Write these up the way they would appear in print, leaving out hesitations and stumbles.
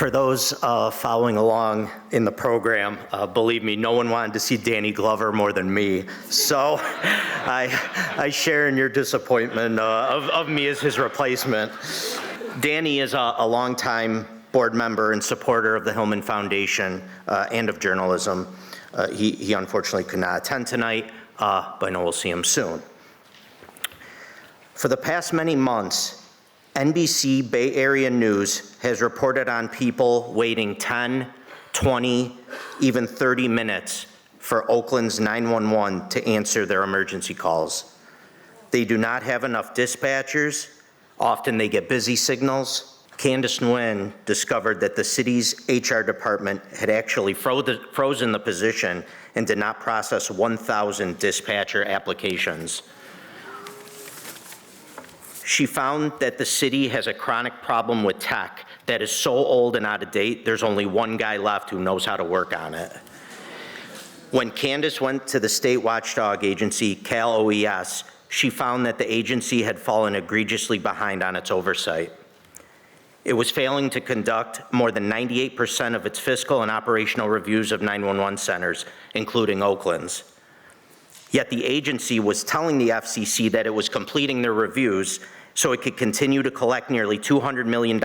For those following along in the program, believe me, no one wanted to see Danny Glover more than me. So I share in your disappointment of me as his replacement. Danny is a longtime board member and supporter of the Hillman Foundation and of journalism. He unfortunately could not attend tonight, but I know we'll see him soon. For the past many months, NBC Bay Area News has reported on people waiting 10, 20, even 30 minutes for Oakland's 911 to answer their emergency calls. They do not have enough dispatchers. Often they get busy signals. Candice Nguyen discovered that the city's HR department had actually frozen the position and did not process 1,000 dispatcher applications. She found that the city has a chronic problem with tech that is so old and out of date, there's only one guy left who knows how to work on it. When Candice went to the state watchdog agency, Cal OES, she found that the agency had fallen egregiously behind on its oversight. It was failing to conduct more than 98% of its fiscal and operational reviews of 911 centers, including Oakland's. Yet the agency was telling the FCC that it was completing their reviews so it could continue to collect nearly $200 million in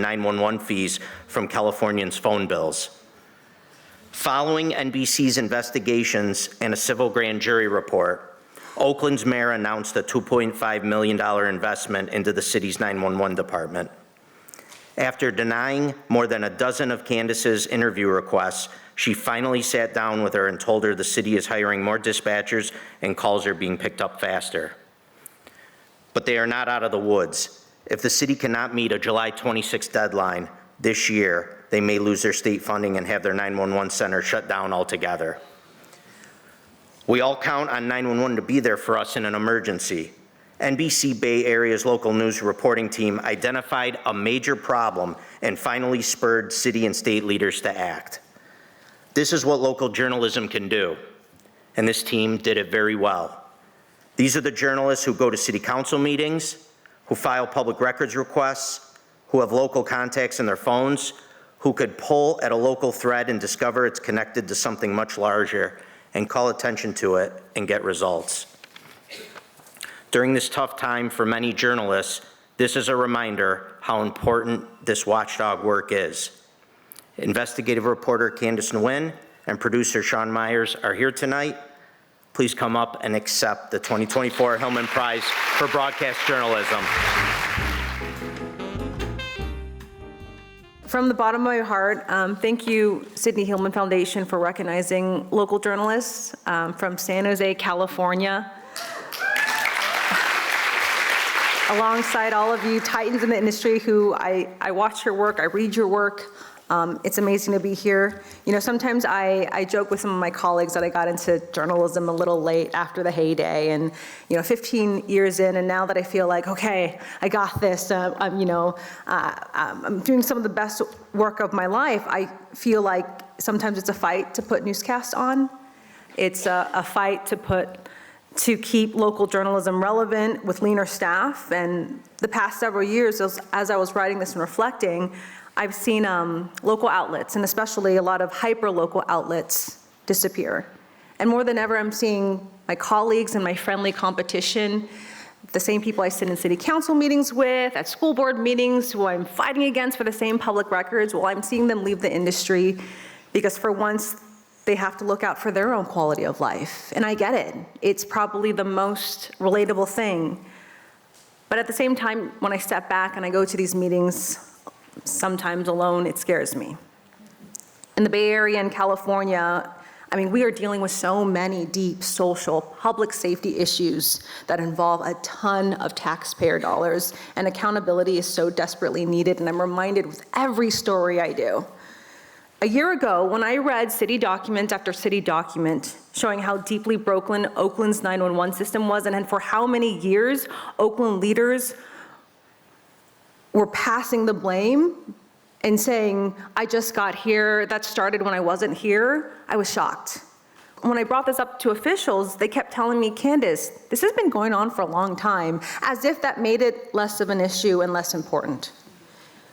911 fees from Californians' phone bills. Following NBC's investigations and a civil grand jury report, Oakland's mayor announced a $2.5 million investment into the city's 911 department. After denying more than a dozen of Candice's interview requests, she finally sat down with her and told her the city is hiring more dispatchers and calls are being picked up faster. But they are not out of the woods. If the city cannot meet a July 26th deadline this year, they may lose their state funding and have their 911 center shut down altogether. We all count on 911 to be there for us in an emergency. NBC Bay Area's local news reporting team identified a major problem and finally spurred city and state leaders to act. This is what local journalism can do, and this team did it very well. These are the journalists who go to city council meetings, who file public records requests, who have local contacts in their phones, who could pull at a local thread and discover it's connected to something much larger and call attention to it and get results. During this tough time for many journalists, this is a reminder how important this watchdog work is. Investigative reporter Candice Nguyen and producer Sean Myers are here tonight. Please come up and accept the 2024 Hillman Prize for Broadcast Journalism. From the bottom of my heart, thank you, Sidney Hillman Foundation, for recognizing local journalists from San Jose, California. Alongside all of you titans in the industry who I watch your work, I read your work. It's amazing to be here. You know, sometimes I joke with some of my colleagues that I got into journalism a little late after the heyday, and 15 years in, and now that I feel like, okay, I got this, I'm doing some of the best work of my life, I feel like sometimes it's a fight to put newscasts on. It's a fight to keep local journalism relevant with leaner staff. And the past several years, as I was writing this and reflecting, I've seen local outlets, and especially a lot of hyper-local outlets, disappear. And more than ever, I'm seeing my colleagues and my friendly competition, the same people I sit in city council meetings with, at school board meetings, who I'm fighting against for the same public records, well, I'm seeing them leave the industry because for once, they have to look out for their own quality of life. And I get it. It's probably the most relatable thing. But at the same time, when I step back and I go to these meetings, sometimes alone, it scares me. In the Bay Area and California, we are dealing with so many deep social, public safety issues that involve a ton of taxpayer dollars, and accountability is so desperately needed, and I'm reminded with every story I do. A year ago, when I read city document after city document showing how deeply broken Oakland's 911 system was, and for how many years Oakland leaders were passing the blame and saying, I just got here, that started when I wasn't here, I was shocked. When I brought this up to officials, they kept telling me, Candice, this has been going on for a long time, as if that made it less of an issue and less important.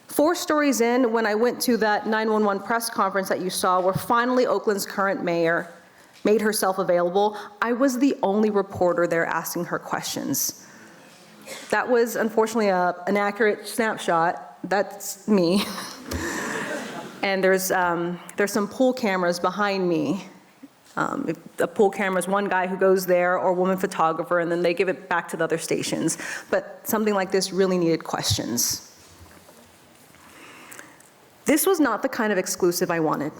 4 stories in, when I went to that 911 press conference that you saw, where finally Oakland's current mayor made herself available, I was the only reporter there asking her questions. That was unfortunately an accurate snapshot. That's me. And there's some pool cameras behind me. The pool camera is one guy who goes there, or a woman photographer, and then they give it back to the other stations. But something like this really needed questions. This was not the kind of exclusive I wanted.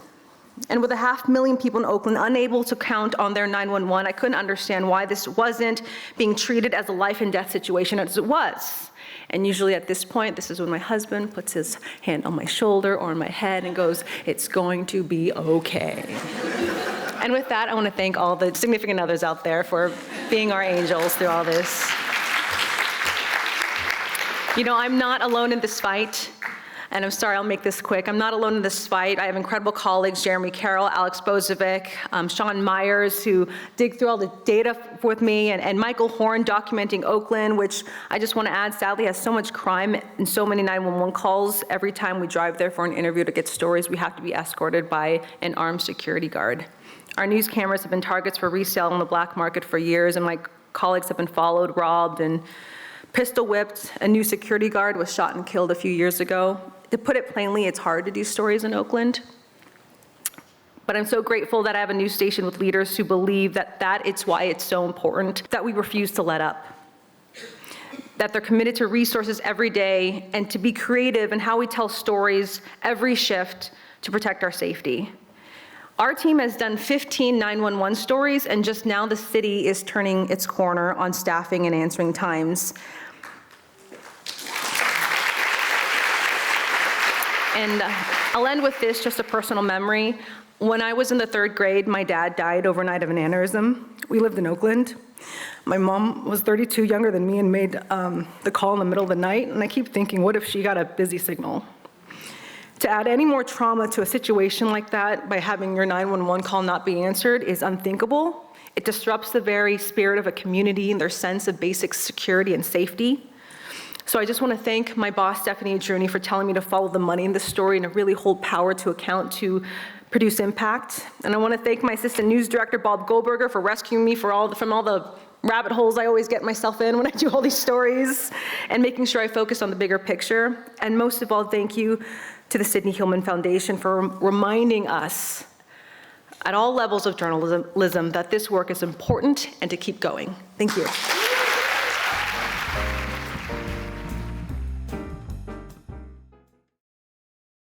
And with 500,000 people in Oakland unable to count on their 911, I couldn't understand why this wasn't being treated as a life and death situation as it was. And usually at this point, this is when my husband puts his hand on my shoulder or on my head and goes, "It's going to be okay." And with that, I want to thank all the significant others out there for being our angels through all this. You know, I'm not alone in this fight. And I'm sorry, I'll make this quick. I'm not alone in this fight. I have incredible colleagues, Jeremy Carroll, Alex Bozovic, Sean Myers, who dig through all the data with me, and Michael Horn documenting Oakland, which I just want to add, sadly, has so much crime and so many 911 calls. Every time we drive there for an interview to get stories, we have to be escorted by an armed security guard. Our news cameras have been targets for resale on the black market for years, and my colleagues have been followed, robbed, and pistol whipped. A new security guard was shot and killed a few years ago. To put it plainly, it's hard to do stories in Oakland. But I'm so grateful that I have a news station with leaders who believe that it's why it's so important that we refuse to let up. That they're committed to resources every day and to be creative in how we tell stories every shift to protect our safety. Our team has done 15 911 stories, and just now the city is turning its corner on staffing and answering times. And I'll end with this, just a personal memory. When I was in the 3rd grade, my dad died overnight of an aneurysm. We lived in Oakland. My mom was 32, younger than me, and made the call in the middle of the night. And I keep thinking, what if she got a busy signal? To add any more trauma to a situation like that by having your 911 call not be answered is unthinkable. It disrupts the very spirit of a community and their sense of basic security and safety. So I just want to thank my boss, Stephanie Adruni, for telling me to follow the money in this story and to really hold power to account to produce impact. And I want to thank my assistant news director, Bob Goldberger, for rescuing me from all the rabbit holes I always get myself in when I do all these stories and making sure I focus on the bigger picture. And most of all, thank you to the Sidney Hillman Foundation for reminding us at all levels of journalism that this work is important and to keep going. Thank you.